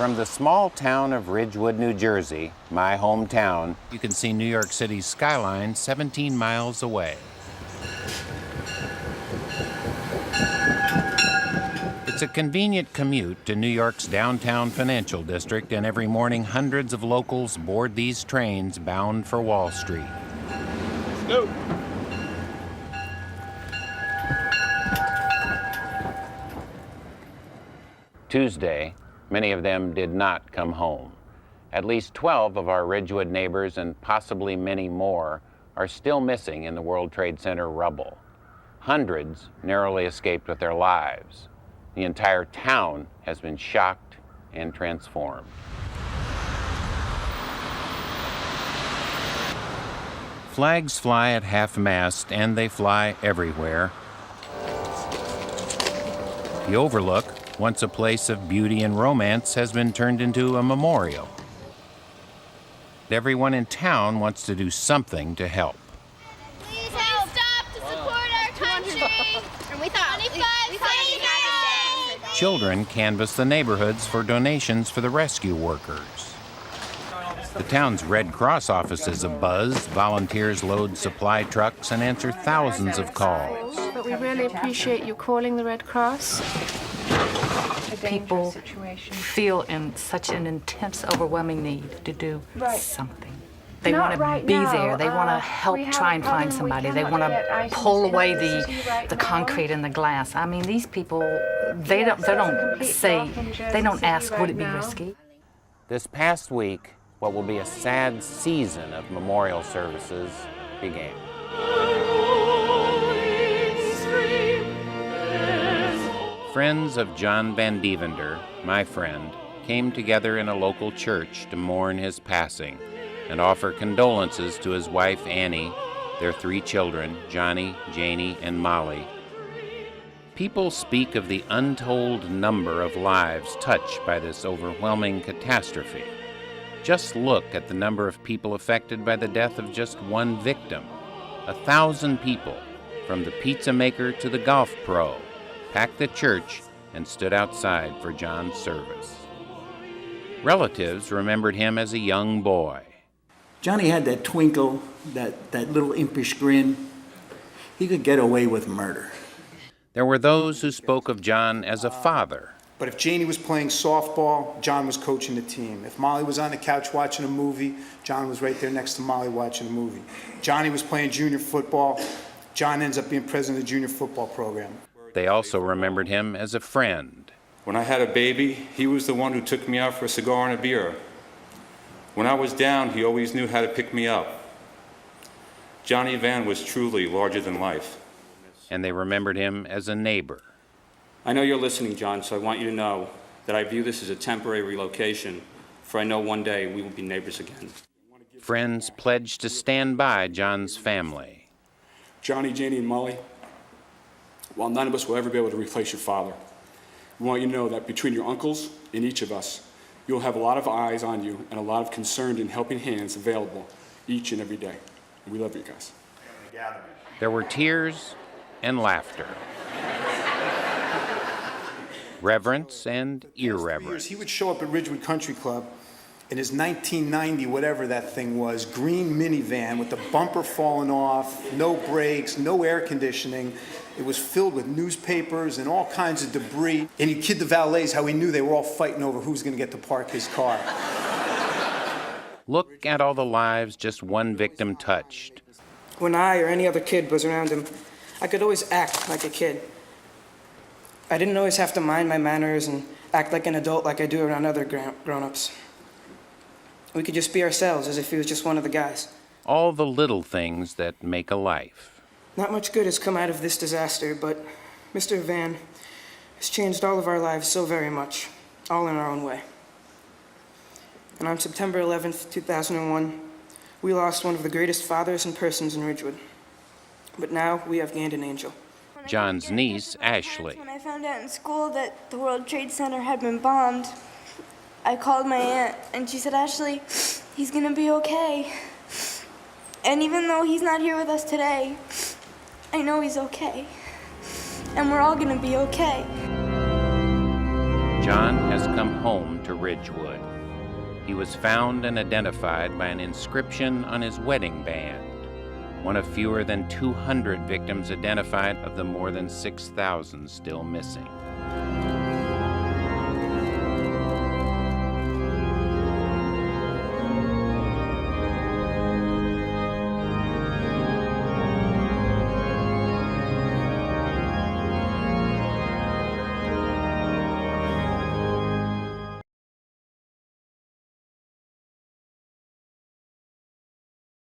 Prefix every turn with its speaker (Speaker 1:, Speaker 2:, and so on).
Speaker 1: From the small town of Ridgewood, New Jersey, my hometown, you can see New York City's skyline 17 miles away. It's a convenient commute to New York's downtown financial district, and every morning hundreds of locals board these trains bound for Wall Street.
Speaker 2: Let's go.
Speaker 1: Tuesday, many of them did not come home. At least 12 of our Ridgewood neighbors, and possibly many more, are still missing in the World Trade Center rubble. Hundreds narrowly escaped with their lives. The entire town has been shocked and transformed. Flags fly at half-mast, and they fly everywhere. The Overlook, once a place of beauty and romance, has been turned into a memorial. Everyone in town wants to do something to help.
Speaker 3: Please help. Stop to support our country. And we thought 25 cents.
Speaker 1: Children canvass the neighborhoods for donations for the rescue workers. The town's Red Cross office is abuzz. Volunteers load supply trucks and answer thousands of calls.
Speaker 4: But we really appreciate you calling the Red Cross.
Speaker 5: People feel in such an intense, overwhelming need to do something. They want to be there. They want to help try and find somebody. They want to pull away the concrete and the glass. I mean, these people, they don't ask, would it be risky?
Speaker 1: This past week, what will be a sad season of memorial services began. Friends of John Van Devender, my friend, came together in a local church to mourn his passing and offer condolences to his wife Annie, their 3 children, Johnny, Janie, and Molly. People speak of the untold number of lives touched by this overwhelming catastrophe. Just look at the number of people affected by the death of just one victim. 1,000 people, from the pizza maker to the golf pro, packed the church and stood outside for John's service. Relatives remembered him as a young boy.
Speaker 6: Johnny had that twinkle, that little impish grin. He could get away with murder.
Speaker 1: There were those who spoke of John as a father.
Speaker 7: But if Janie was playing softball, John was coaching the team. If Molly was on the couch watching a movie, John was right there next to Molly watching a movie. Johnny was playing junior football. John ends up being president of the junior football program.
Speaker 1: They also remembered him as a friend.
Speaker 2: When I had a baby, he was the one who took me out for a cigar and a beer. When I was down, he always knew how to pick me up. Johnny Van was truly larger than life.
Speaker 1: And they remembered him as a neighbor.
Speaker 8: I know you're listening, John, so I want you to know that I view this as a temporary relocation, for I know one day we will be neighbors again.
Speaker 1: Friends pledged to stand by John's family.
Speaker 9: Johnny, Janie, and Molly, while none of us will ever be able to replace your father, we want you to know that between your uncles and each of us, you'll have a lot of eyes on you and a lot of concerned and helping hands available each and every day. And we love you guys.
Speaker 1: There were tears and laughter. Reverence and irreverence.
Speaker 7: He would show up at Ridgewood Country Club in his 1990, whatever that thing was, green minivan with the bumper falling off, no brakes, no air conditioning. It was filled with newspapers and all kinds of debris. And he'd kid the valets how he knew they were all fighting over who's going to get to park his car.
Speaker 1: Look at all the lives just one victim touched.
Speaker 10: When I or any other kid was around him, I could always act like a kid. I didn't always have to mind my manners and act like an adult like I do around other grown-ups. We could just be ourselves as if he was just one of the guys.
Speaker 1: All the little things that make a life.
Speaker 10: Not much good has come out of this disaster, but Mr. Van has changed all of our lives so very much, all in our own way. And on September 11th, 2001, we lost one of the greatest fathers and persons in Ridgewood. But now we have gained an angel.
Speaker 1: John's niece, Ashley.
Speaker 3: When I found out in school that the World Trade Center had been bombed, I called my aunt, and she said, Ashley, he's gonna be okay. And even though he's not here with us today, I know he's okay. And we're all gonna be okay.
Speaker 1: John has come home to Ridgewood. He was found and identified by an inscription on his wedding band, one of fewer than 200 victims identified of the more than 6,000 still missing.